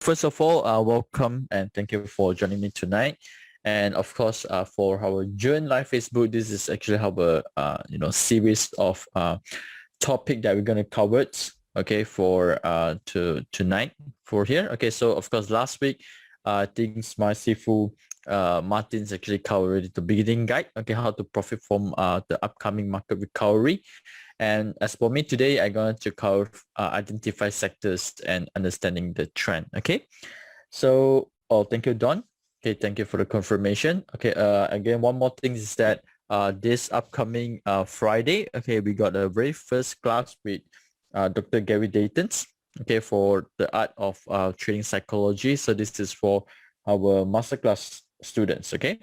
First of all, welcome and thank you for joining me tonight. And of course, for our June live Facebook, this is actually our series of topic that we're going to cover. Okay, for tonight for here. Okay, so of course last week, things my Sifu Martin's actually covered the beginning guide. Okay, how to profit from the upcoming market recovery. And as for me today, I'm going to cover identify sectors and understanding the trend. Okay, so thank you, Don. Okay, thank you for the confirmation. Okay, again, one more thing is that this upcoming Friday, okay, we got a very first class with Dr. Gary Dayton's. Okay, for the art of trading psychology. So this is for our masterclass students. Okay.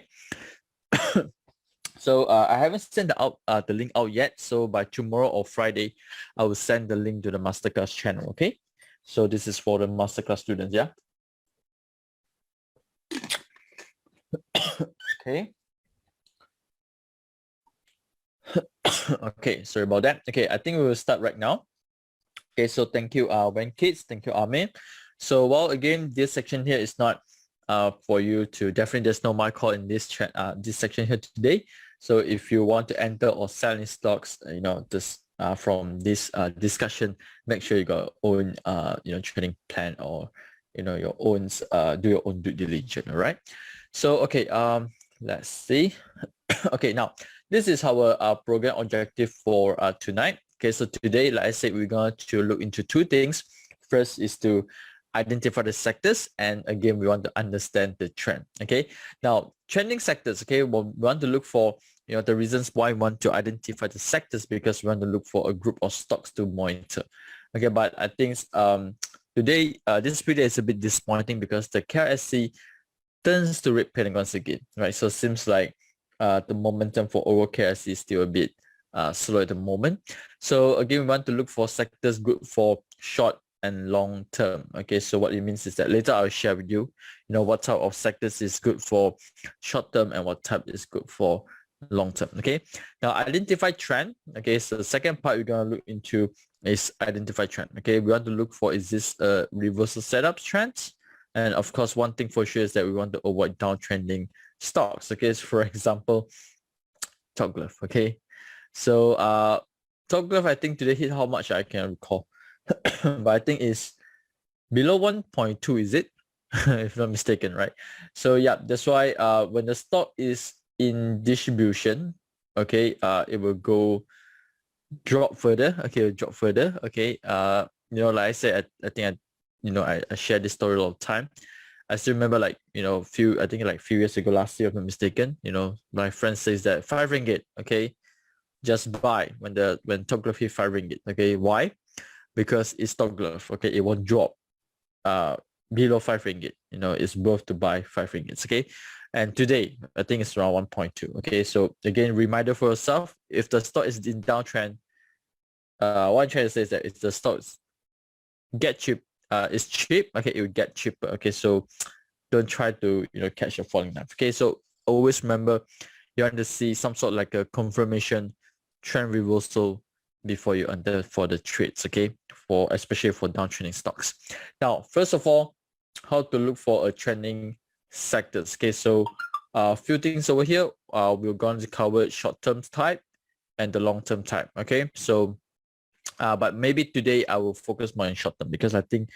So I haven't sent the link out yet. So by tomorrow or Friday, I will send the link to the masterclass channel. Okay. So this is for the masterclass students. Yeah. Okay. Okay. Sorry about that. Okay. I think we will start right now. Okay. So thank you, Wen Kids. Thank you, Amin. So while again, this section here is not for you to definitely there's no my call in this chat this section here today. So if you want to enter or sell in stocks, this from this discussion, make sure you got own trading plan or your own do your own due diligence. All right. So okay, let's see. Okay, now this is our program objective for tonight. Okay, so today, like I said, we're going to look into two things. First is to identify the sectors, and again we want to understand the trend. Okay, now trending sectors, okay, well, we want to look for the reasons why we want to identify the sectors, because we want to look for a group of stocks to monitor. Okay, but I think today this video is a bit disappointing because the KLSE turns to red Pentagons again, right? So it seems like the momentum for overall KLSE is still a bit slow at the moment. So again, we want to look for sectors good for short and long term. Okay, so what it means is that later I'll share with you, what type of sectors is good for short term and what type is good for long term. Okay, now identify trend. Okay, so the second part we're going to look into is identify trend. Okay, we want to look for, is this a reversal setup trends? And of course, one thing for sure is that we want to avoid downtrending stocks. Okay, so for example, Top Glove. Okay, so Top Glove, I think today hit how much I can recall. But I think it's below 1.2, is it? If not mistaken, right? So yeah, that's why when the stock is in distribution, okay, it will drop further. Okay, drop further. Okay, like I said, I think I share this story all the time. I still remember like, few years ago, last year, if I'm not mistaken, my friend says that 5 ringgit, okay, just buy when Top Glove hit 5 ringgit. Okay, why? Because it's Top Glove. Okay, it won't drop below 5 ringgit. It's worth to buy 5 ringgits. Okay, and today I think it's around 1.2. Okay, so again, reminder for yourself: if the stock is in downtrend, what I'm trying to say is that if the stocks get cheap, it's cheap. Okay, it will get cheaper. Okay, so don't try to catch a falling knife. Okay, so always remember you want to see some sort of like a confirmation trend reversal before you enter for the trades. Okay, especially for downtrending stocks. Now, first of all, how to look for a trending sectors. Okay, so a few things over here. We're going to cover short-term type and the long-term type. Okay, so but maybe today I will focus more on short-term because I think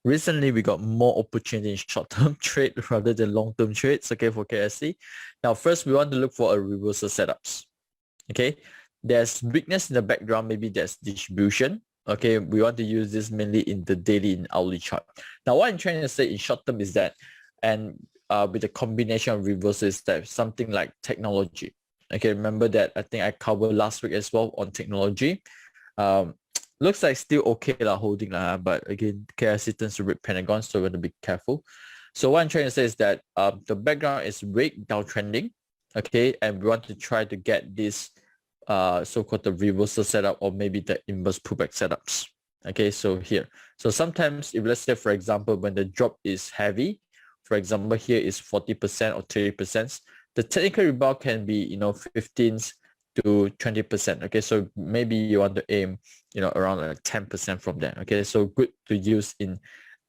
recently we got more opportunity in short-term trade rather than long-term trades. Okay, for KLSE. Now, first we want to look for a reversal setups. Okay, there's weakness in the background. Maybe there's distribution. Okay, we want to use this mainly in the daily and hourly chart. Now, what I'm trying to say in short term is that, and with the combination of reversals, that something like technology. Okay, remember that I think I covered last week as well on technology. Looks like still okay holding but again, KLSE turns to red Pentagon, so we're going to be careful. So what I'm trying to say is that the background is red downtrending. Okay, and we want to try to get this so-called the reversal setup or maybe the inverse pullback setups. Okay, so here. So sometimes if let's say, for example, when the drop is heavy, for example, here is 40% or 30%, the technical rebound can be, 15 to 20%. Okay, so maybe you want to aim, around like 10% from there. Okay, so good to use in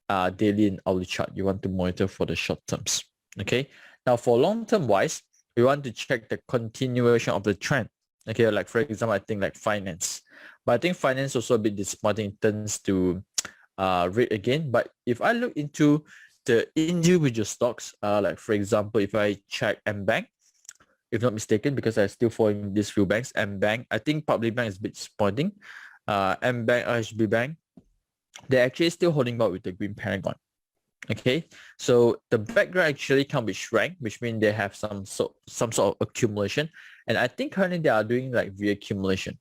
daily and hourly chart. You want to monitor for the short terms. Okay. Now for long term wise, we want to check the continuation of the trend. Okay, like for example, I think like finance, but I think finance also a bit disappointing in terms to rate again. But if I look into the individual stocks, like for example, if I check MBank, if not mistaken, because I'm still following these few banks, MBank, I think Public Bank is a bit disappointing. MBank, RHB Bank, they're actually still holding out with the green Pentagon. Okay, so the background actually come with rank, which means they have some sort of accumulation, and I think currently they are doing like reaccumulation.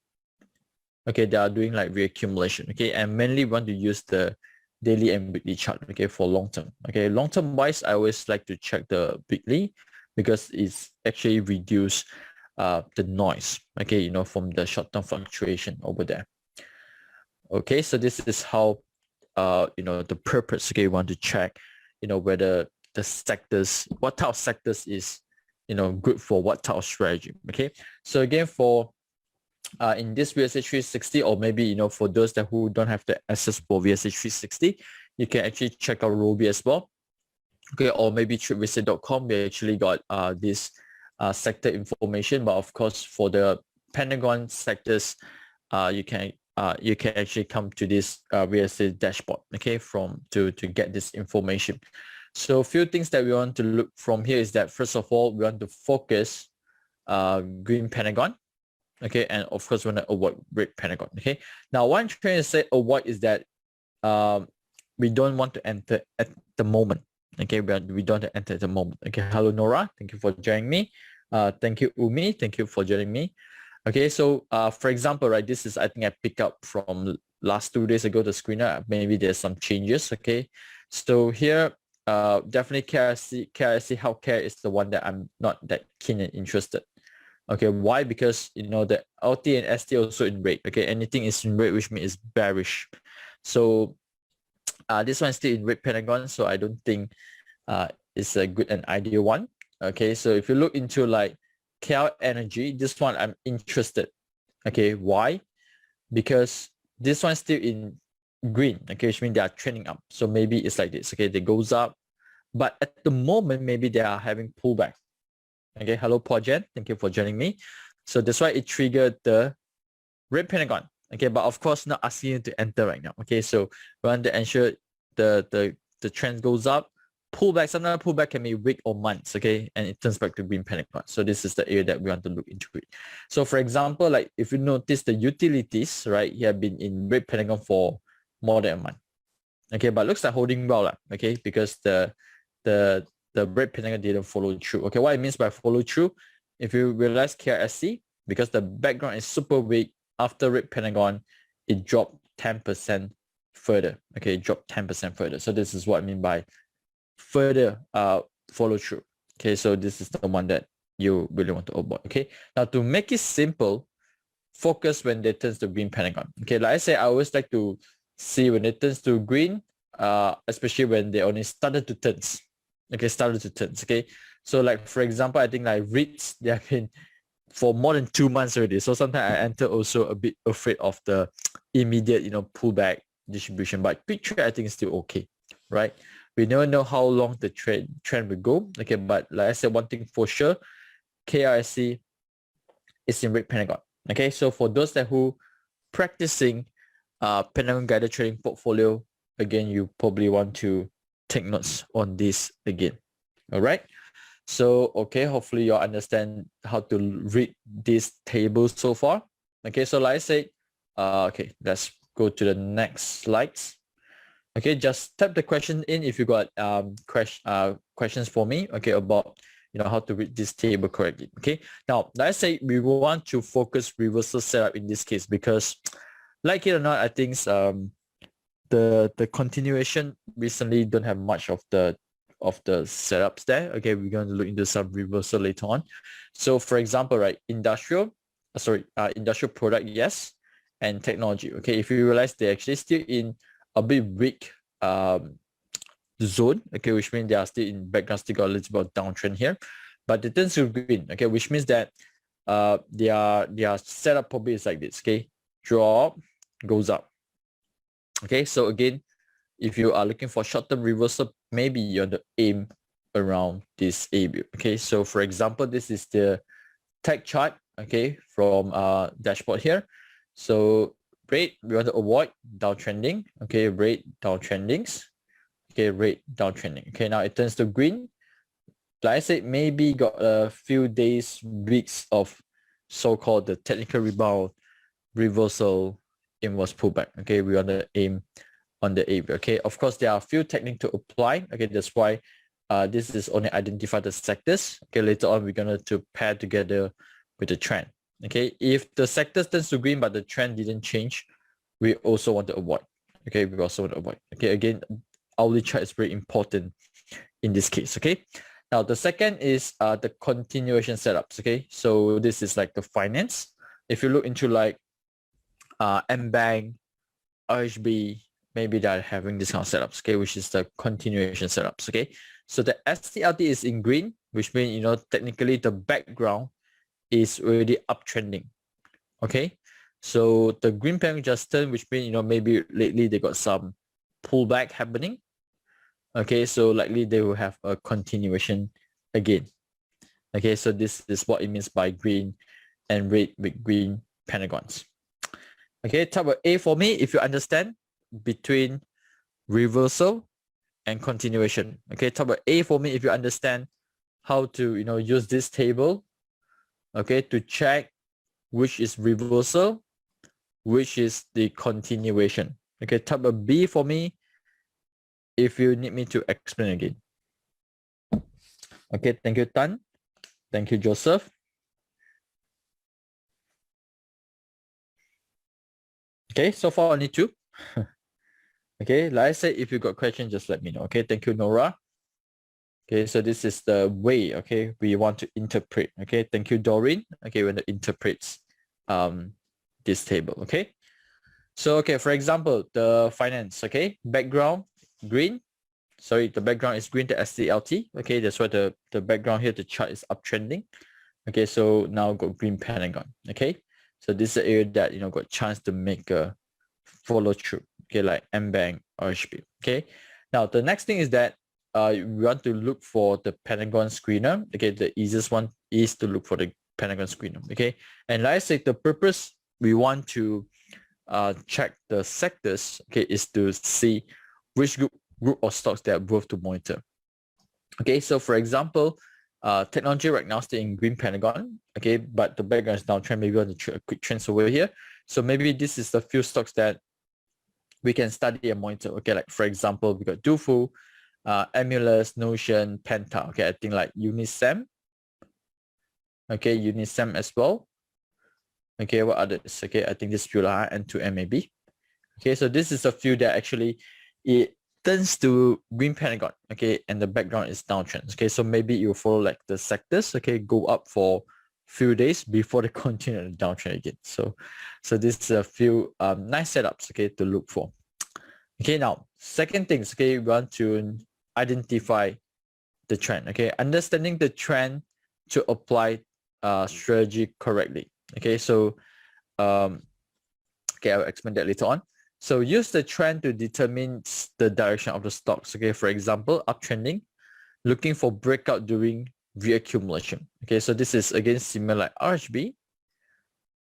Okay, they are doing like reaccumulation. Okay, and mainly want to use the daily and weekly chart. Okay, for long term. Okay, long term wise, I always like to check the weekly because it's actually reduce the noise. Okay, you know, from the short term fluctuation over there. Okay, so this is how you know, the purpose. Okay, you want to check, you know, whether the sectors, what type of sectors is, you know, good for what type of strategy. Okay, so again, for in this VSH 360, or maybe, you know, for those that who don't have the access for VSH 360, you can actually check out Robie as well. Okay, or maybe tripvisit.com. We actually got this sector information, but of course for the Pentagon sectors, you can actually come to this real estate dashboard, okay, to get this information. So a few things that we want to look from here is that, first of all, we want to focus green Pentagon, okay, and of course we want to avoid red Pentagon. Okay, now what I'm trying to say avoid is that we don't want to enter at the moment. Okay, we don't enter at the moment. Okay, hello Nora, thank you for joining me. Thank you Umi, thank you for joining me. Okay, so for example, right, this is, I think I picked up from last 2 days ago, the screener. Maybe there's some changes. Okay, so here definitely KLSE healthcare is the one that I'm not that keen and interested. Okay, why? Because, you know, the LT and ST also in red. Okay, anything is in red, which means it's bearish. So this one is still in red Pentagon, so I don't think it's a good and ideal one. Okay, so if you look into like KL Energy, this one I'm interested. Okay, why? Because this one's still in green. Okay, which means they are trending up. So maybe it's like this. Okay, they goes up, but at the moment maybe they are having pullback. Okay, hello Pojen, thank you for joining me. So that's why it triggered the red Pentagon. Okay, but of course not asking you to enter right now. Okay, so we want to ensure the trend goes up, pullback. Sometimes pullback can be week or months. Okay, and it turns back to green Pentagon. So this is the area that we want to look into it. So for example, like if you notice the utilities, right, you have been in red Pentagon for more than a month. Okay, but looks like holding well, okay, because the red Pentagon didn't follow through. Okay, what it means by follow through, if you realize KLSE, because the background is super weak, after red Pentagon, it dropped 10% further. Okay, it dropped 10% further. So this is what I mean by further follow through. Okay, so this is the one that you really want to avoid. Okay, now to make it simple, focus when they turns to green Pentagon. Okay, like I say, I always like to see when it turns to green, especially when they only started to turns. Okay, started to turns. Okay, so like for example, I think like REITs, they have been for more than 2 months already. So sometimes I enter also a bit afraid of the immediate, you know, pullback distribution. But quick trade, I think is still okay, right? We never know how long the trend will go. Okay, but like I said, one thing for sure, KLSE is in red Pentagon. Okay, so for those that who practicing Pentagon guided trading portfolio, again, you probably want to take notes on this again. All right. So, okay, hopefully you understand how to read this table so far. Okay, so like I said, okay, let's go to the next slides. Okay, just type the question in if you got questions for me, okay, about, you know, how to read this table correctly. Okay, now let's say we want to focus reversal setup in this case, because like it or not, I think the continuation recently don't have much of the setups there. Okay, we're going to look into some reversal later on. So for example, right, industrial product, yes, and technology. Okay, if you realize they're actually still in a bit weak zone, okay, which means they are still in background, still got a little bit of downtrend here, but it turns to green, okay, which means that their setup probably is like this. Okay, drop, goes up. Okay, so again, If you are looking for short-term reversal, maybe you want to aim around this area. Okay, so for example, this is the tech chart, okay, from dashboard here. So rate, we want to avoid downtrending. Okay, rate downtrendings. Okay, rate downtrending. Okay, now it turns to green. Like I said, maybe got a few days, weeks of so-called the technical rebound, reversal, inverse pullback. Okay, we want to aim on the area. Okay, of course, there are a few techniques to apply. Okay, that's why this is only identify the sectors. Okay, later on, we're going to pair together with the trend. Okay, if the sectors turns to green, but the trend didn't change, we also want to avoid. Okay, we also want to avoid. Okay, again, hourly chart is very important in this case. Okay, now the second is the continuation setups. Okay, so this is like the finance. If you look into like M-Bank, RHB, maybe they're having this kind of setups, okay, which is the continuation setups. Okay, so the STLT is in green, which means, you know, technically the background is already uptrending. Okay, so the green pen just turned, which means, you know, maybe lately they got some pullback happening. Okay, so likely they will have a continuation again. Okay, so this is what it means by green and red with green pentagons. Okay, type of A for me, if you understand between reversal and continuation. Okay, type of A for me, if you understand how to, you know, use this table, okay, to check which is reversal, which is the continuation. Okay, type of B for me, if you need me to explain again. Okay, thank you, Tan. Thank you, Joseph. Okay, so far only two. Okay, like I said, if you got questions, just let me know. Okay, thank you, Nora. Okay, so this is the way, okay, we want to interpret. Okay, thank you, Doreen. Okay, when it interprets this table. Okay, so okay, for example, the finance. Okay, background green. Sorry, the background is green, the SDLT. Okay, that's why the background here, the chart is uptrending. Okay, so now got green Pentagon. Okay, so this is the area that, you know, got chance to make a follow through. Okay, like M-Bank or HP. Okay, now the next thing is that we want to look for the Pentagon screener. Okay, the easiest one is to look for the Pentagon screener. Okay, and like I said, the purpose we want to check the sectors, okay, is to see which group of stocks that are worth to monitor. Okay, so for example, technology right now still in green Pentagon. Okay, but the background is downtrend. Maybe on a quick trend over here. So maybe this is the few stocks that we can study and monitor. Okay, like for example, we got Dufu, Emulus, Notion, Penta. Okay, I think like Unisem. Okay, Unisem as well. Okay, what others? Okay, I think this few are N2M maybe. Okay, so this is a few that actually it turns to green Pentagon. Okay, and the background is downtrend. Okay, so maybe you follow like the sectors. Okay, go up for few days before they continue the downtrend again. So this is a few nice setups, okay, to look for. Okay, now second things, okay, we want to identify the trend. Okay, understanding the trend to apply strategy correctly. Okay, so okay, I'll explain that later on. So use the trend to determine the direction of the stocks. Okay, for example, uptrending, looking for breakout during reaccumulation. Okay, so this is again similar like RHB.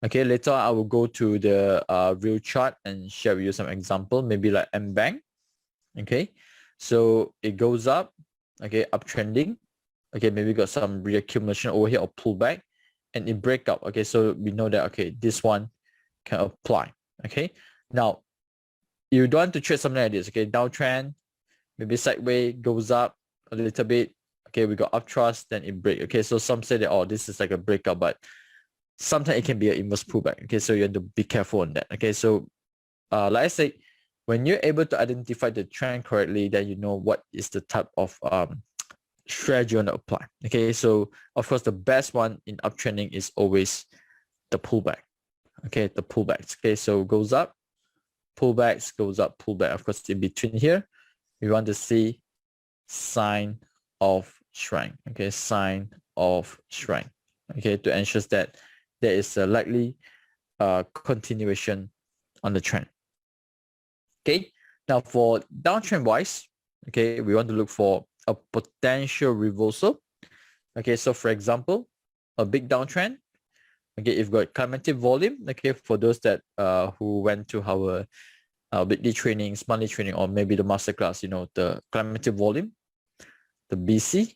Okay, later on I will go to the real chart and share with you some example, maybe like M-Bank. Okay, so it goes up, okay, uptrending. Okay, maybe got some reaccumulation over here or pullback, and it break up. Okay, so we know that, okay, this one can apply. Okay, now you don't want to trade something like this. Okay, downtrend, maybe sideways, goes up a little bit. Okay, we got upthrust, then it break. Okay, so some say that, oh, this is like a breakout, but sometimes it can be an inverse pullback. Okay, so you have to be careful on that. Okay, so like I said, when you're able to identify the trend correctly, then you know what is the type of strategy you want to apply. Okay, so of course the best one in uptrending is always the pullback. Okay, the pullbacks. Okay, so goes up, pullbacks, goes up, pullback. Of course, in between here, we want to see sign of strength. Okay, sign of strength. Okay, to ensure that there is a likely continuation on the trend. Okay, Now for downtrend wise, okay, we want to look for a potential reversal. Okay, so for example, a big downtrend. Okay, if you've got cumulative volume, okay, for those that who went to our weekly trainings, monthly training, or maybe the masterclass, you know, the cumulative volume, the BC,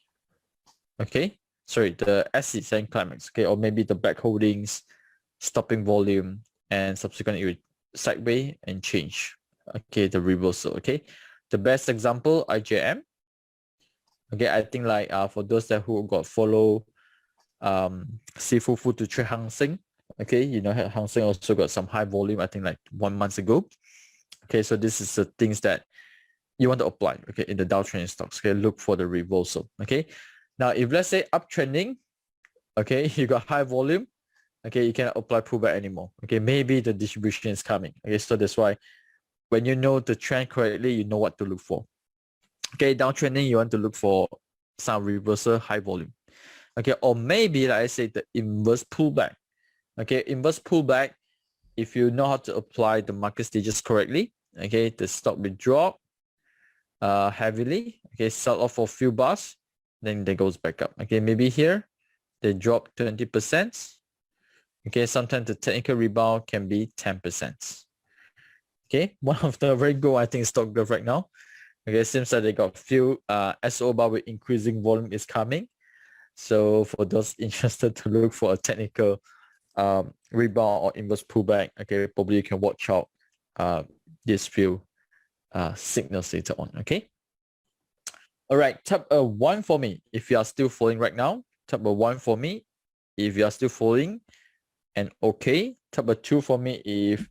okay, sorry, the SC, saying climax, okay, or maybe the back holdings, stopping volume, and subsequently sideways and change, okay, the reversal, okay. The best example, IJM, okay, I think like for those that who got follow seafood food to trade Hang Seng, okay, you know, Hang Seng also got some high volume, I think like 1 month ago. Okay, so this is the things that you want to apply, okay, in the downtrending stocks. Okay, look for the reversal. Okay, now if let's say uptrending, okay, you got high volume, okay, you cannot apply pullback anymore. Okay, maybe the distribution is coming. Okay, so that's why when you know the trend correctly, you know what to look for. Okay, downtrending, you want to look for some reversal, high volume. Okay, or maybe like I say the inverse pullback. Okay, inverse pullback, if you know how to apply the market stages correctly, okay, the stock will drop heavily, okay, sell off for a few bars, then it goes back up. Okay, maybe here they drop 20%. Okay, sometimes the technical rebound can be 10%. Okay, one of the very good, I think, stock growth right now. Okay, seems like they got few SO bar with increasing volume is coming. So for those interested to look for a technical rebound or inverse pullback, okay, probably you can watch out these few signals later on. Okay. All right, tap a 1 for me if you are still following right now. Tap a 1 for me if you are still following, and okay. Tap a 2 for me if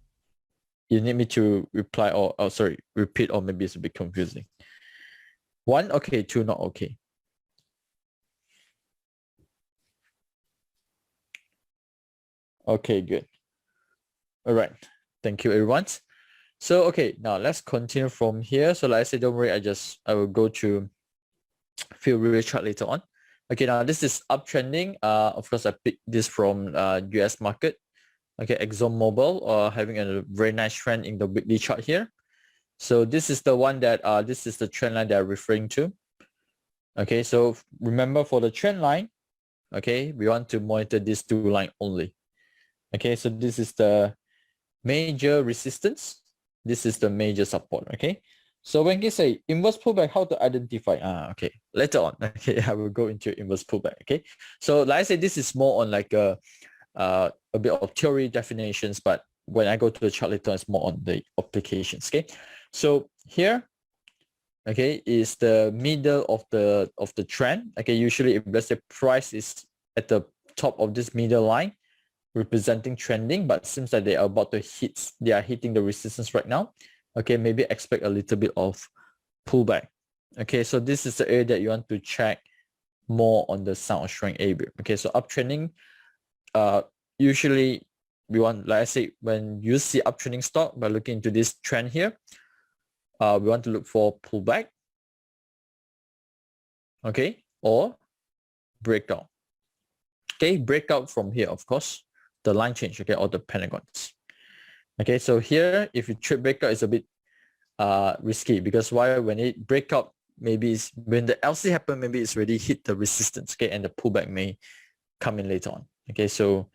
you need me to reply or sorry, repeat, or maybe it's a bit confusing. 1 okay, 2 not okay. Okay, good. All right, thank you everyone. So okay, now let's continue from here. So like I said, don't worry, I will go to few real chart later on. Okay, now this is uptrending. Of course, I picked this from US market. Okay, ExxonMobil having a very nice trend in the weekly chart here. So this is the one that this is the trend line that I'm referring to. Okay, so remember for the trend line, okay, we want to monitor these two lines only. Okay, so this is the major resistance. This is the major support. Okay, so when you say inverse pullback, how to identify? Okay, later on. Okay, I will go into inverse pullback. Okay, so like I said, this is more on like a bit of theory definitions, but when I go to the chart later, it's more on the applications. Okay, so here, okay, is the middle of the trend. Okay, usually if let's say price is at the top of this middle line, representing trending, but seems like they are about to hit, they are hitting the resistance right now. Okay, maybe expect a little bit of pullback. Okay, so this is the area that you want to check more on the sound of strength area. Okay, so uptrending, usually we want, like I say, when you see uptrending stock, by looking into this trend here, we want to look for pullback, okay, or breakout. Okay, breakout from here, of course, the line change, okay, or the pentagons. Okay, so here, if you trade breakout, it's a bit risky, because why? When it break out, maybe it's when the LC happen, maybe it's already hit the resistance, okay, and the pullback may come in later on. Okay, so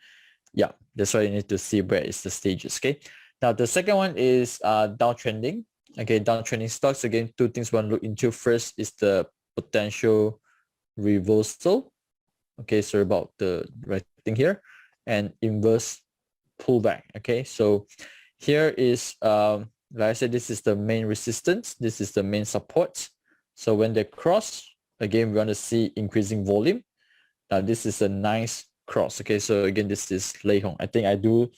yeah, that's why you need to see where is the stages. Okay, now the second one is downtrending. Okay, downtrending stocks, again, two things we want to look into. First is the potential reversal. Okay, sorry about the writing here, and inverse pullback. Okay, so here is like I said, this is the main resistance, this is the main support. So when they cross, again, we want to see increasing volume. Now this is a nice cross. Okay, so again, this is Lei Hong. I think I do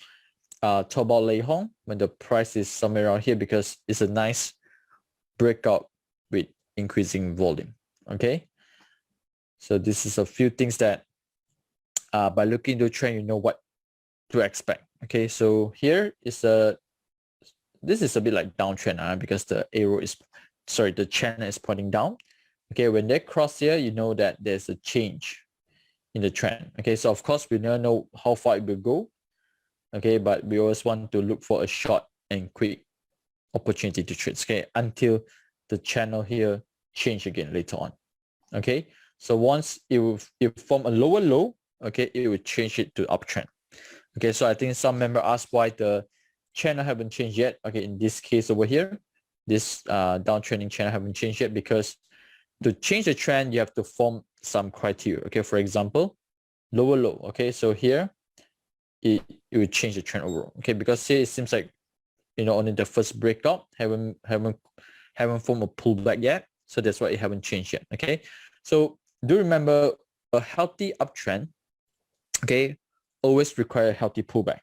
talk about Lei Hong when the price is somewhere around here, because it's a nice breakout with increasing volume. Okay, so this is a few things that by looking into the trend, you know what to expect. Okay, so here is this is a bit like downtrend because the arrow is, sorry, the channel is pointing down. Okay, when they cross here, you know that there's a change in the trend. Okay, so of course we never know how far it will go. Okay, but we always want to look for a short and quick opportunity to trade, okay, until the channel here change again later on. Okay, so once it will form a lower low, okay, it will change it to uptrend. Okay, so I think some member asked why the channel haven't changed yet. Okay, in this case over here, this downtrending channel haven't changed yet, because to change the trend, you have to form some criteria. Okay, for example, lower low. Okay, so here it will change the trend overall. Okay, because here it seems like, you know, only the first breakout haven't formed a pullback yet, so that's why it haven't changed yet. Okay, so do remember, a healthy uptrend, okay, always require a healthy pullback.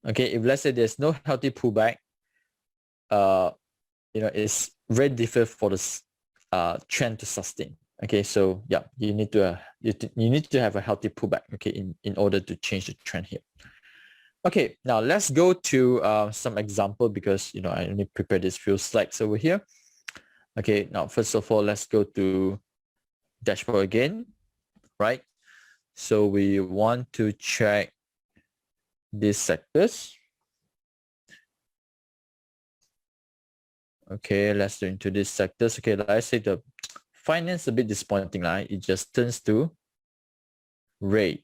Okay, if let's say there's no healthy pullback, you know, it's very difficult for this trend to sustain. Okay, so yeah, you need to have a healthy pullback, okay, in order to change the trend here. Okay, now let's go to some example, because, you know, I only prepared this few slides over here. Okay, now first of all, let's go to dashboard again, right? So we want to check these sectors. Okay, let's go into these sectors. Okay, like I say, the finance a bit disappointing, right? It just turns to red.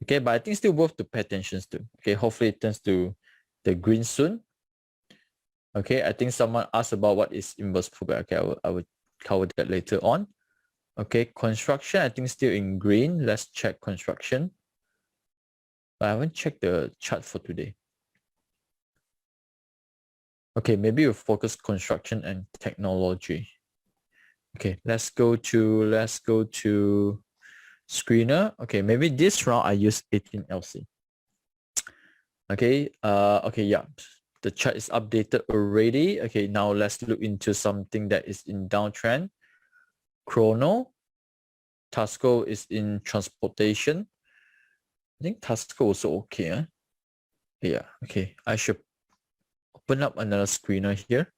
Okay, but I think still worth to pay attention to. Okay, hopefully it turns to the green soon. Okay, I think someone asked about what is inverse pullback. Okay, I will cover that later on. Okay, construction, I think still in green. Let's check construction. But I haven't checked the chart for today. Okay, maybe we'll focus construction and technology. Okay, let's go to screener. Okay, maybe this round I use 18 LC. Okay, okay, yeah. The chart is updated already. Okay, now let's look into something that is in downtrend. Chrono. Tasco is in transportation. I think Tasco also okay. Eh? Yeah, okay. I should open up another screener here.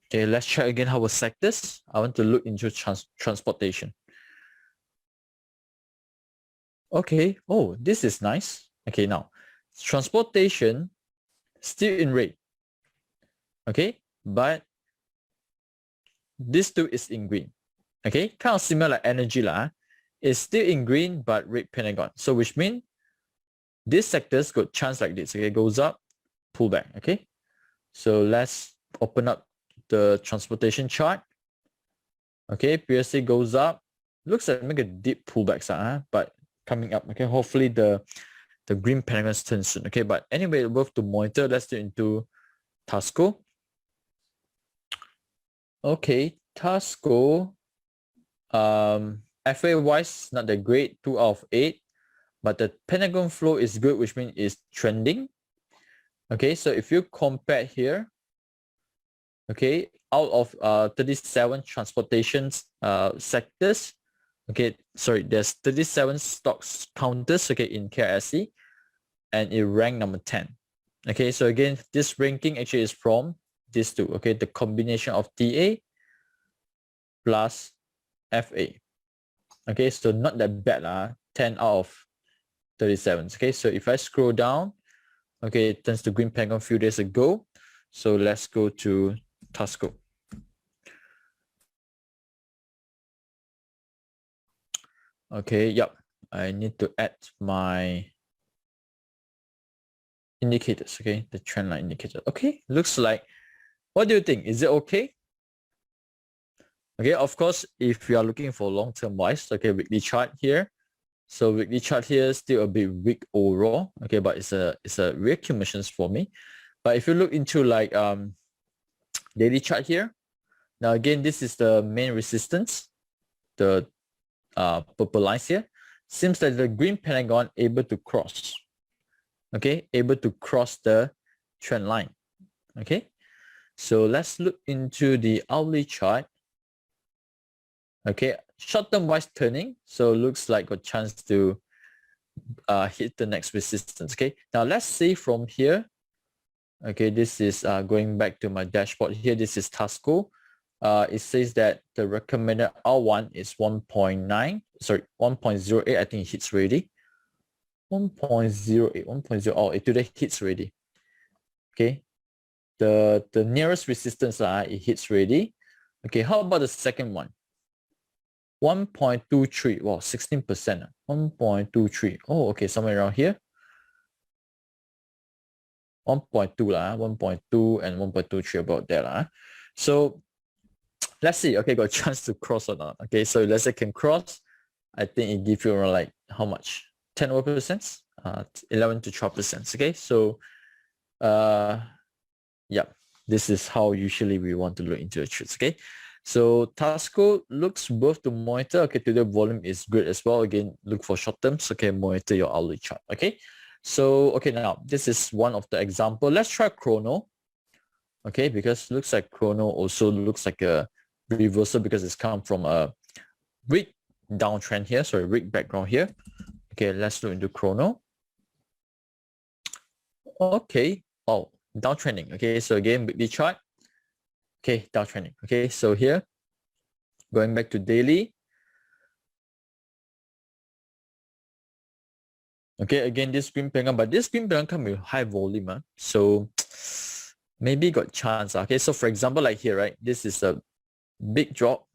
Okay, let's check again our sectors. I want to look into transportation. Okay, oh, this is nice. Okay, now transportation still in red. Okay, but this too is in green. Okay, kind of similar like energy lah. It's still in green but red Pentagon. So which means this sector's got chance like this. Okay, goes up, pull back. Okay, so let's open up the transportation chart. Okay, PSA goes up. Looks like make a deep pullback, but coming up. Okay, hopefully the green Pentagon turns soon. Okay, but anyway, worth to monitor. Let's do into Tasco. Okay, Tasco. FA wise, not that great. 2 out of 8. But the Pentagon flow is good, which means it's trending. Okay, so if you compare here, okay, out of 37 transportation sectors, okay, sorry, there's 37 stocks counters, okay, in KLSE, and it ranked number 10. Okay, so again, this ranking actually is from these two, okay, the combination of TA plus FA. Okay, so not that bad, 10 out of 37. Okay, so if I scroll down, okay, it turns to green Pentagon a few days ago. So let's go to Tasco. Okay, yep. I need to add my indicators, okay, the trend line indicator. Okay, looks like, what do you think? Is it okay? Okay, of course, if you are looking for long-term wise, okay, weekly chart here. So weekly chart here is still a bit weak overall, okay, but it's a reaccumulations for me. But if you look into like daily chart here, now again, this is the main resistance, the purple lines here. Seems that the green Pentagon able to cross, okay, able to cross the trend line. Okay, so let's look into the hourly chart. Okay, short-term wise turning, so looks like a chance to hit the next resistance. Okay, now let's see from here. Okay, this is going back to my dashboard here. This is Tasco. It says that the recommended R1 is 1.9, sorry, 1.08. I think it hits already. 1.08, 1.0, oh, it today hits already. Okay, the nearest resistance, it hits already. Okay, how about the second one? 1.23, wow, 16%. 1.23, oh, okay, somewhere around here. 1.2 lah, 1.2 and 1.23 about there lah. So let's see, okay, got a chance to cross or not. Okay, so let's say can cross, I think it gives you around like how much? 10 over percent, 11 to 12%. Okay, so yeah, this is how usually we want to look into the trades. Okay, so Tasco looks worth to monitor. Okay, today volume is good as well. Again, look for short terms. Okay, monitor your hourly chart. Okay, so okay, now this is one of the example. Let's try Chrono. Okay, because looks like Chrono also looks like a reversal because it's come from a weak downtrend here. Sorry, weak background here. Okay, let's look into Chrono. Okay, oh, downtrending. Okay, so again, weekly chart. Okay, downtrending. Okay, so here, going back to daily. Okay, again, this green Pentagon, but this green Pentagon come with high volume. So maybe got chance. Okay, so for example, like here, right? This is a big drop.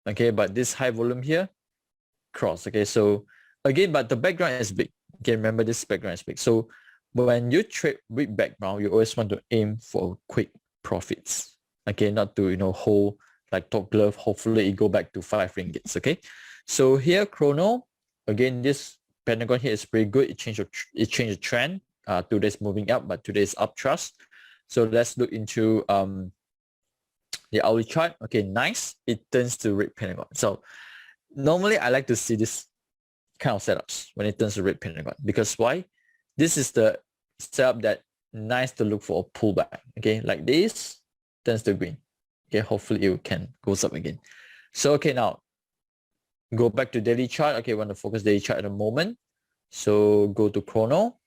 Okay, but this high volume here, cross. Okay, so again, but the background is big. Okay, remember this background is big. So when you trade with background, you always want to aim for quick profits. Okay, not to hold like top glove. Hopefully it go back to 5 ringgits. Okay, so here Chrono, again, this Pentagon here is pretty good. It changed the trend. Today's moving up, but today's uptrust. So let's look into the hourly chart. Okay, nice. It turns to red Pentagon. So normally I like to see this kind of setups when it turns to red Pentagon, because why? This is the setup that nice to look for a pullback. Okay, like this turns to green. Okay, hopefully it can goes up again. So okay, now go back to daily chart. Okay, want to focus daily chart at the moment. So go to Chrono.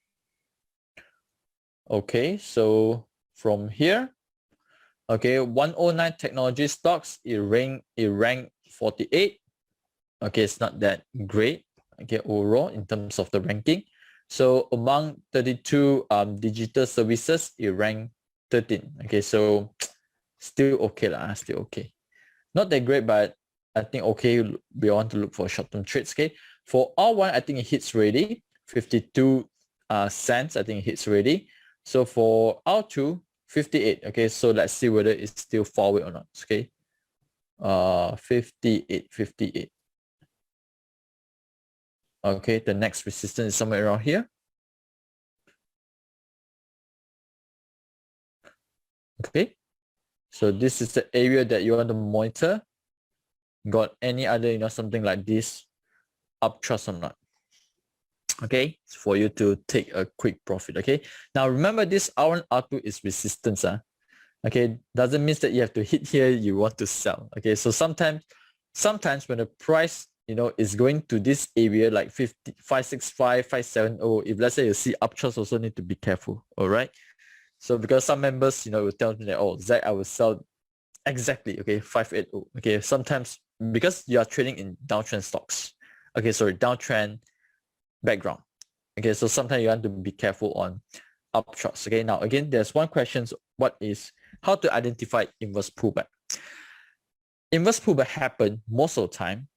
Okay, so from here, okay, 109 technology stocks, it ranked 48. Okay, it's not that great. Okay, overall in terms of the ranking. So among 32 digital services, it ranked 13. Okay, so still okay lah, still okay. Not that great, but I think okay. We want to look for short-term trades. Okay, for R1, I think it hits already 52 cents. I think it hits already. So for R2, 58. Okay, so let's see whether it's still forward or not. Okay, 58. Okay, the next resistance is somewhere around here. Okay, so this is the area that you want to monitor. Got any other, something like this uptrust or not? Okay, for you to take a quick profit. Okay, now remember this R1, R2 is resistance. Okay, doesn't mean that you have to hit here, you want to sell. Okay, so sometimes when the price is going to this area like 565, 570, if let's say you see uptrust, also need to be careful. All right, so because some members will tell me that, oh Zach, I will sell exactly 580. Okay, sometimes because you are trading in downtrend stocks, downtrend background. Okay, so sometimes you want to be careful on uptrust. Okay, now again, there's one question: what is how to identify inverse pullback? Inverse pullback happen most of the time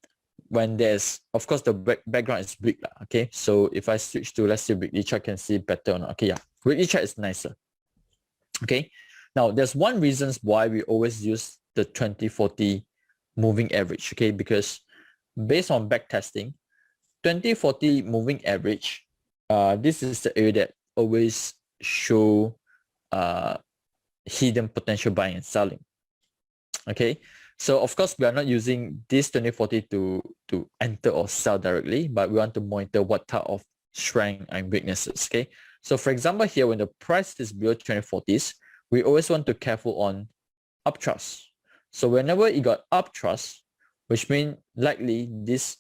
when there's, of course, the background is weak. Okay, so if I switch to, let's say, weekly chart, can see better or not. Okay, yeah, weekly chart is nicer. Okay, now there's one reason why we always use the 2040 moving average. Okay, because based on back testing, 2040 moving average, this is the area that always show hidden potential buying and selling. Okay, so of course we are not using this 2040 to enter or sell directly, but we want to monitor what type of strength and weaknesses. Okay, so for example here, when the price is below 2040s, we always want to be careful on uptrust. So whenever it got uptrust, which means likely this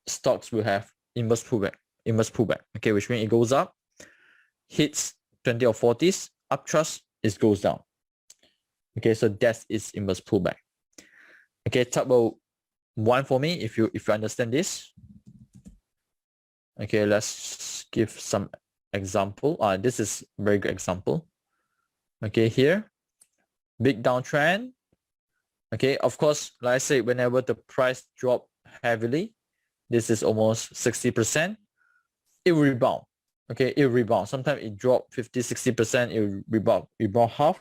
stocks will have inverse pullback. Okay, which means it goes up, hits 20 or 40s, uptrust, it goes down. Okay, so that is inverse pullback. Okay, type of one for me if you understand this. Okay, let's give some example. This is a very good example. Okay, here, big downtrend. Okay, of course, like I say, whenever the price drop heavily, this is almost 60%, it will rebound. Okay, it will rebound. Sometimes it drop 50, 60%, it will rebound half,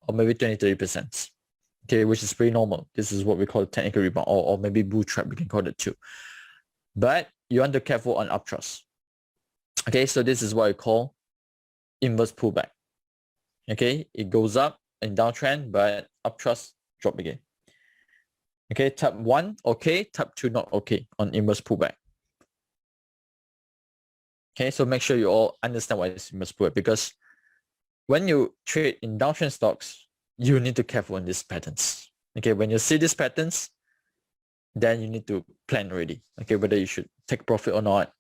or maybe 20, 30%. Okay, which is pretty normal. This is what we call technical rebound, or maybe bull trap, we can call it too. But you want to be careful on upthrust. Okay, so this is what I call inverse pullback. Okay, it goes up and downtrend, but upthrust drop again. Okay, type 1, okay, type 2, not okay on inverse pullback. Okay, so make sure you all understand what is inverse pullback, because when you trade in downtrend stocks, you need to be careful on these patterns. Okay, when you see these patterns, then you need to plan already. Okay, whether you should take profit or not,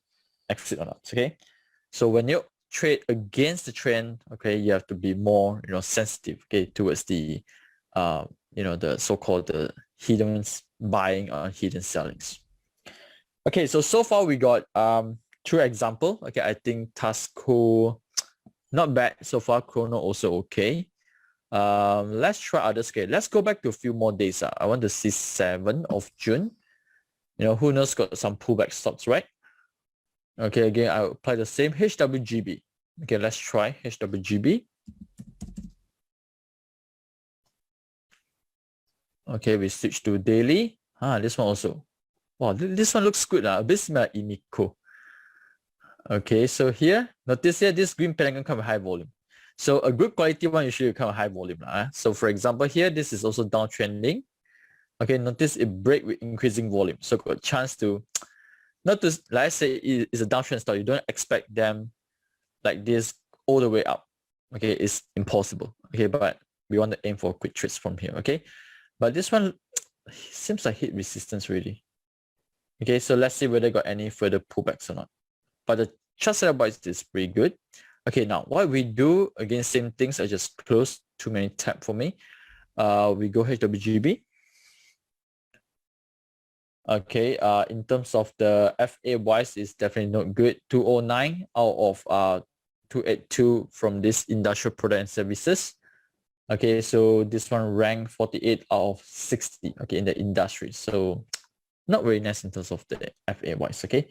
exit or not. Okay, so when you trade against the trend, okay, you have to be more, sensitive, okay, towards the, the so-called the hidden buying or hidden sellings. Okay, so far we got 2 example. Okay, I think Tasco, not bad so far. Chrono also okay. Let's try others. Okay, let's go back to a few more days. I want to see 7th of June. Who knows, got some pullback stocks, right? Okay, again, I'll apply the same HWGB. Okay, let's try HWGB. Okay, we switch to daily. This one also. Wow, this one looks good. A bit similar Imiko. Okay, so here, notice here, this green Pentagon come with high volume. So a good quality one usually come with high volume. So for example, here, this is also downtrending. Okay, notice it break with increasing volume. So got a chance to, not to, like I say, it's a downtrend stock. You don't expect them like this all the way up. Okay, it's impossible. Okay, but we want to aim for quick trades from here. Okay, but this one seems like hit resistance really. Okay, so let's see whether got any further pullbacks or not. But the chart setup wise is pretty good. Okay, now what we do, again, same things. I just close too many tab for me. We go HWGB. Okay, in terms of the FA wise, it's definitely not good. 209 out of 282 from this industrial product and services. Okay, so this one ranked 48 out of 60. Okay, in the industry. So not very nice in terms of the FA wise. Okay.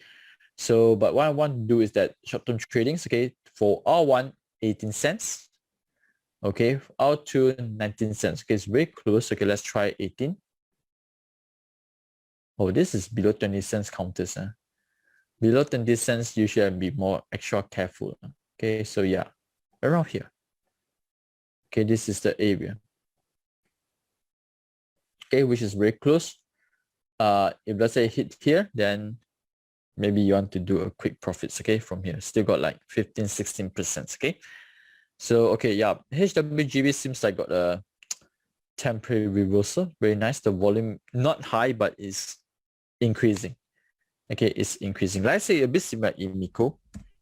So, but what I want to do is that short-term tradings, okay, for R1, 18 cents. Okay, R2, 19 cents. Okay, it's very close. Okay, let's try 18. Oh, this is below 20 cents counters. Below 20 cents, you should be more extra careful. Okay, so yeah, around here. Okay, this is the area. Okay, which is very close. If let's say hit here, then maybe you want to do a quick profits, okay, from here. Still got like 15, 16%, okay? So, okay, yeah, HWGB seems like got a temporary reversal. Very nice. The volume, not high, but is increasing. Okay, it's increasing. Let's say a bit similar in Imiko.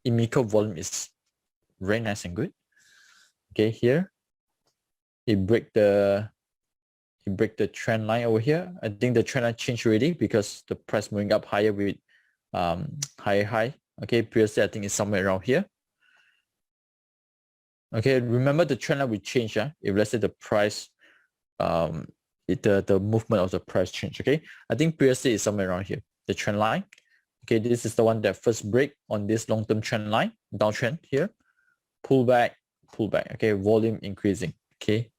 Imiko volume is very nice and good. Okay, here, it break the trend line over here. I think the trend line changed already because the price moving up higher with high. Okay, previously I think it's somewhere around here. Okay, remember the trend line we change. If let's say the price, the movement of the price change. Okay, I think previously it's somewhere around here. The trend line. Okay, this is the one that first break on this long-term trend line, downtrend here. Pull back. Okay, volume increasing. Okay,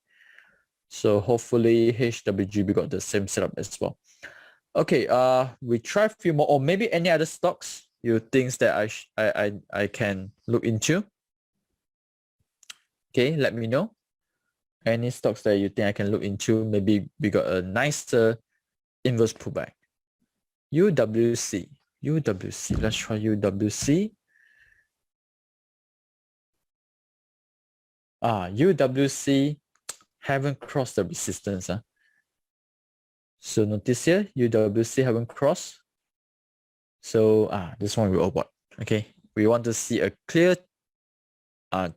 so hopefully HWGB got the same setup as well. Okay, we try a few more, or maybe any other stocks you think that I can look into. Okay, let me know. Any stocks that you think I can look into. Maybe we got a nicer inverse pullback. UWC. Let's try UWC. UWC haven't crossed the resistance. So notice here, UWC haven't crossed. So this one we avoid. Okay, we want to see a clear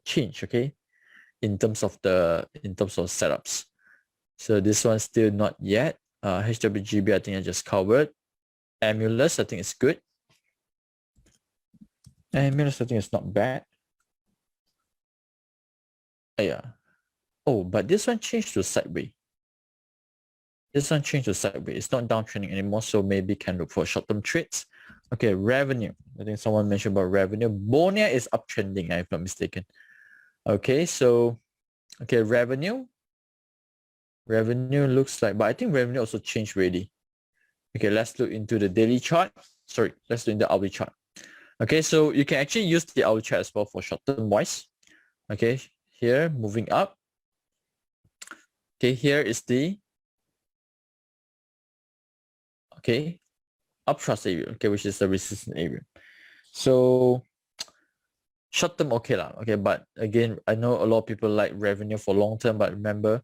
change. Okay, in terms of setups. So this one still not yet. HWGB I think I just covered. Amulus I think it's good. And mirror setting is not bad. Yeah. Oh, but this one changed to sideways. This one changed to sideways. It's not downtrending anymore, so maybe can look for short-term trades. Okay, revenue. I think someone mentioned about revenue. Bonia is uptrending, if I'm not mistaken. Okay, so okay, revenue. Revenue looks like, but I think revenue also changed already. Okay, let's look into the daily chart. Sorry, let's look in the hourly chart. Okay, so you can actually use the hourly chart as well for short-term wise. Okay, here moving up. Okay, here is the uptrust area. Okay, which is the resistance area. So short term okay lah. Okay, but again, I know a lot of people like revenue for long term, but remember,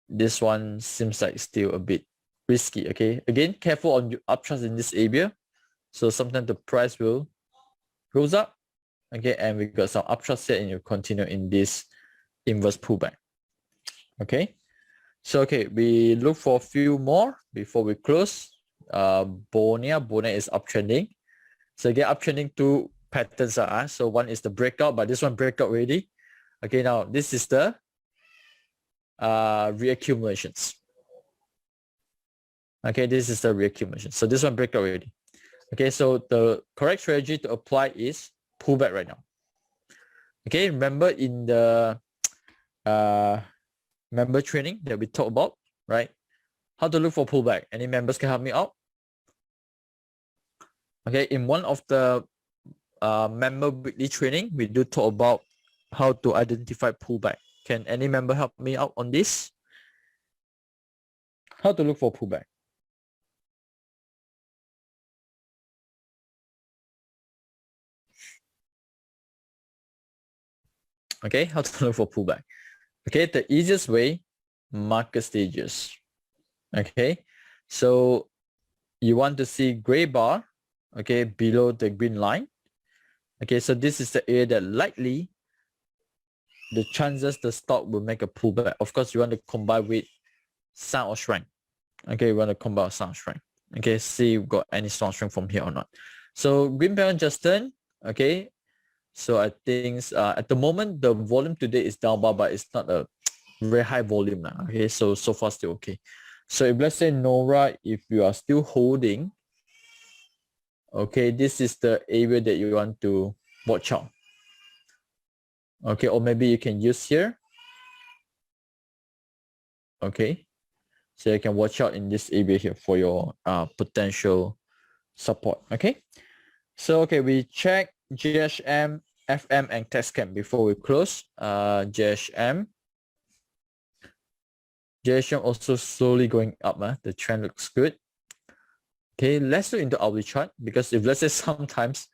this one seems like still a bit risky. Okay, again, careful on your uptrust in this area. So sometimes the price will goes up. Okay, and we got some uptrust here and you continue in this inverse pullback. Okay, so okay, we look for a few more before we close. Bonia is uptrending. So again, uptrending two patterns are. So one is the breakout, but this one breakout already. Okay, now this is the reaccumulations. Okay, this is the reaccumulation. So this one breakout already. Okay, so the correct strategy to apply is pullback right now. Okay, remember in the member training that we talked about, right? How to look for pullback. Any members can help me out? Okay, in one of the member weekly training, we do talk about how to identify pullback. Can any member help me out on this? How to look for pullback? Okay, how to look for pullback? Okay, the easiest way, market stages. Okay, so you want to see gray bar, okay, below the green line. Okay, so this is the area that likely the chances the stock will make a pullback. Of course, you want to combine with sound or strength. Okay, you want to combine sound strength. Okay, see if you got any strong strength from here or not. So green pattern just turned. Okay, so I think at the moment the volume today is down bar, but it's not a very high volume now. Okay, so far still okay. So if let's say Nora, if you are still holding, okay, this is the area that you want to watch out. Okay, or maybe you can use here. Okay, so you can watch out in this area here for your potential support. Okay, so okay, we check JSM, FM, and TechScan before we close. JSM also slowly going up. The trend looks good. Okay, let's look into hourly chart, because if let's say sometimes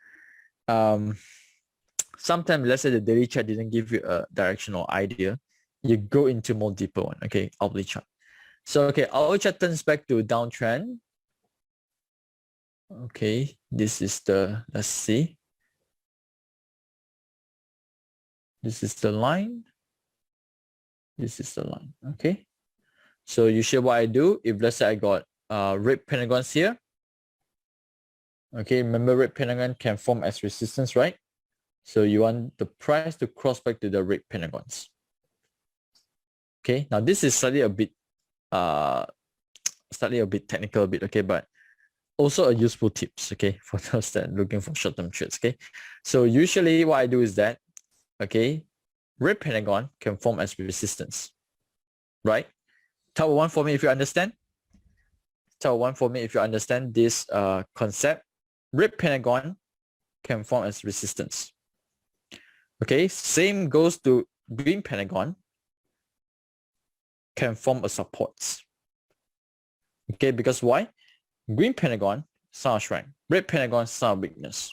let's say the daily chart didn't give you a directional idea, you go into more deeper one. Okay, hourly chart. So okay, hourly chart turns back to downtrend. Okay, this is the, let's see. This is the line. This is the line. Okay. So usually what I do, if let's say I got red pentagons here. Okay, remember red pentagon can form as resistance, right? So you want the price to cross back to the red pentagons. Okay, now this is slightly a bit technical a bit, okay, but also a useful tips, okay, for those that are looking for short-term trades. Okay, so usually what I do is that, okay, red pentagon can form as resistance, right? Tower 1 for me if you understand. Tower 1 for me if you understand this concept. Red pentagon can form as resistance. Okay, same goes to green pentagon can form as supports. Okay, because why? Green pentagon, sign of strength. Red pentagon, sign of weakness.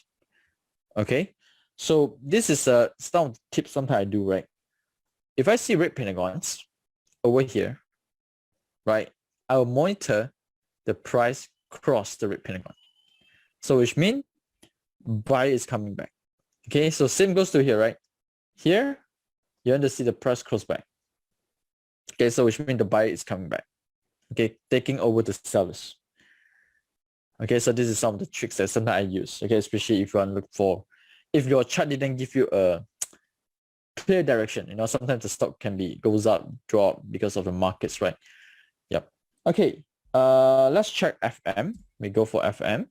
Okay, so this is some tips sometimes I do, right? If I see red pentagons over here, right, I will monitor the price cross the red pentagon. So which means buy is coming back. Okay, so same goes to here, right? Here, you want to see the price cross back. Okay, so which means the buyer is coming back. Okay, taking over the sellers. Okay, so this is some of the tricks that sometimes I use. Okay, especially if you want to look for if your chart didn't give you a clear direction, sometimes the stock can be goes up, drop because of the markets, right? Yep. Okay. Let's check FM. We go for FM.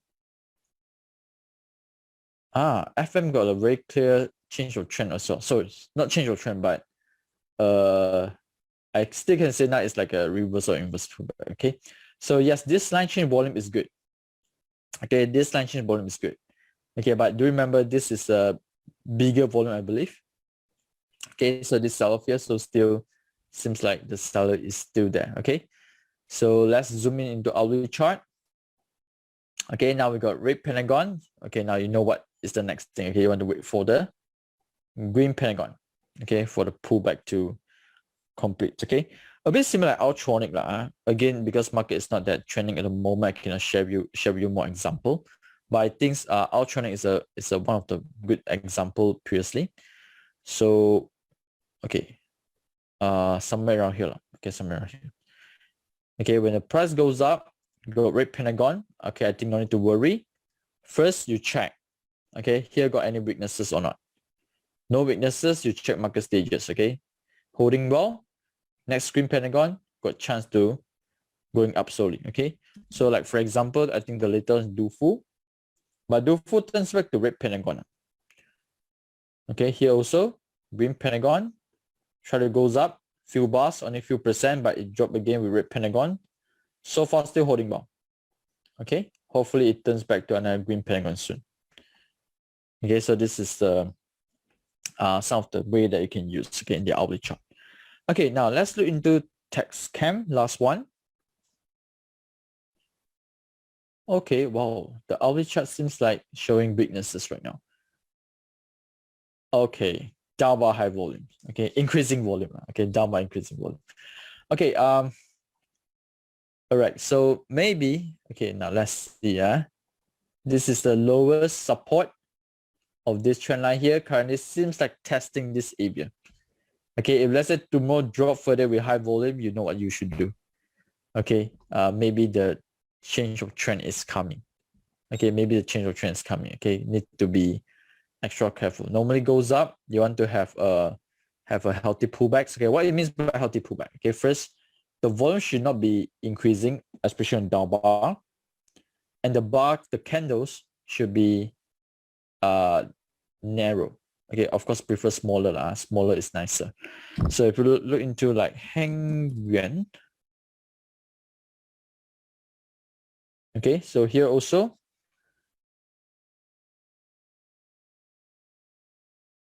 FM got a very clear change of trend as well. So it's not change of trend, but I still can say that it's like a reversal inverse pullback. Okay. So yes, this line change volume is good. Okay, this line change volume is good. Okay, but do remember this is a bigger volume, I believe. Okay, so this sell-off here, so still seems like the seller is still there. Okay, so let's zoom in into hourly chart. Okay, now we got red Pentagon. Okay, now you know what is the next thing. Okay, you want to wait for the green Pentagon. Okay, for the pullback to complete. Okay, a bit similar like Ultronic lah. Again, because market is not that trending at the moment, I cannot share you more example. But I think Ultronic is a one of the good example previously. So okay, somewhere around here. Okay, somewhere around here. Okay, when the price goes up, go red Pentagon. Okay, I think no need to worry. First, you check. Okay, here got any weaknesses or not? No weaknesses, you check market stages. Okay, holding well. Next green Pentagon, got chance to going up slowly. Okay, so like for example, I think the latest Dufu, but Dufu turns back to red Pentagon. Okay, here also green Pentagon, try to goes up few bars, only few percent, but it dropped again with red Pentagon. So far still holding well. Okay, hopefully it turns back to another green Pentagon soon. Okay, so this is the some of the way that you can use in the hourly chart. Okay, now let's look into text cam, last one. Okay, wow, the hourly chart seems like showing weaknesses right now. Okay, down by high volume. Okay, increasing volume. Okay, down by increasing volume. Okay, all right, so maybe, okay, now let's see. This is the lowest support of this trend line here. Currently seems like testing this area. Okay, if let's say tomorrow drop further with high volume, you know what you should do. Okay, maybe the change of trend is coming. Okay, maybe the change of trend is coming. Okay, need to be extra careful. Normally goes up, you want to have a healthy pullback. Okay, what it means by healthy pullback? Okay, first, the volume should not be increasing, especially on down bar, and the bar, the candles should be narrow. Okay, of course prefer smaller lah. Smaller is nicer. So if you look into like Hang Yuan, okay, so here also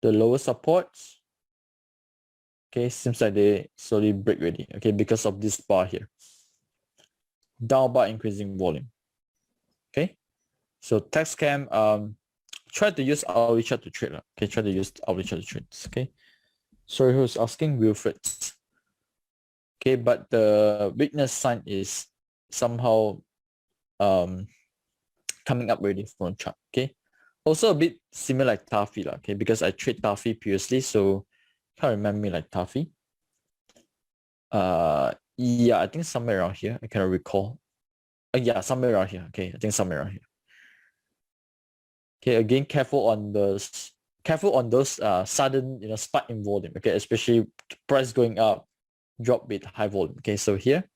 the lower supports, okay, seems like they slowly break already. Okay, because of this bar here, down bar increasing volume. Okay, so text cam, try to use hourly chart to trade. Okay, try to use hourly chart to trade. Okay, sorry, who's asking? Wilfred. Okay, but the weakness sign is somehow coming up already from chart. Okay, also a bit similar like Taffy, okay, because I trade Taffy previously, so can't remember me like Taffy. Yeah, I think somewhere around here. I cannot recall. Yeah, somewhere around here. Okay, I think somewhere around here. Okay, again, careful on those sudden spike in volume. Okay, especially price going up, drop with high volume. Okay, so here.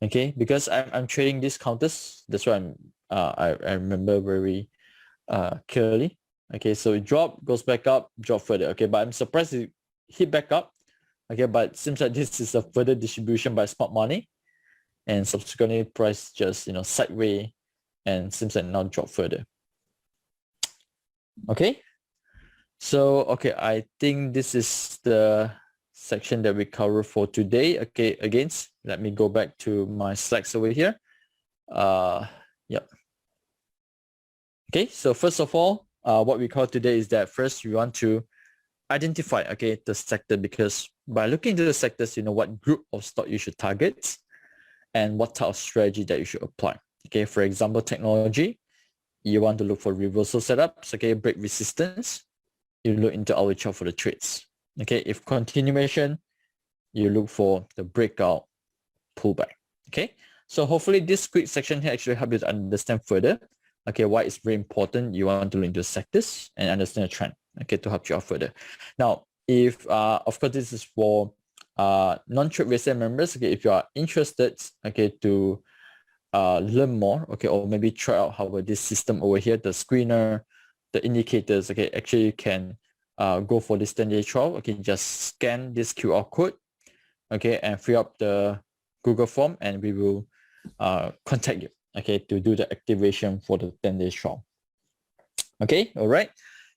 Okay, because I'm trading these counters, that's why I remember very clearly. Okay, so it drop, goes back up, drop further. Okay, but I'm surprised it hit back up. Okay, but it seems like this is a further distribution by smart money, and subsequently price just sideways and seems like now drop further. Okay, so okay, I think this is the section that we cover for today. Okay, again, let me go back to my slides over here. Yep. Okay, so first of all, what we call today is that first we want to identify the sector, because by looking into the sectors, you know what group of stock you should target and what type of strategy that you should apply. Okay, for example, technology, you want to look for reversal setups, okay, break resistance, you look into our chart for the trades. Okay, if continuation, you look for the breakout pullback. Okay, so hopefully this quick section here actually help you to understand further okay, why it's very important. You want to look into sectors and understand the trend, okay, to help you out further. Now, if of course this is for non-trade resident members, okay, if you are interested, okay, to learn more, okay, or maybe try out how this system over here, the screener, the indicators, okay, actually you can go for this 10-day trial. Okay, just scan this QR code, okay, and fill up the Google form, and we will contact you, okay, to do the activation for the 10-day trial. Okay, all right.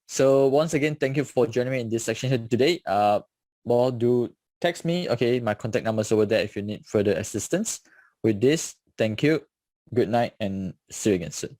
So once again, thank you for joining me in this section here today. Well, do text me, okay, my contact number is over there if you need further assistance with this. Thank you, good night, and see you again soon.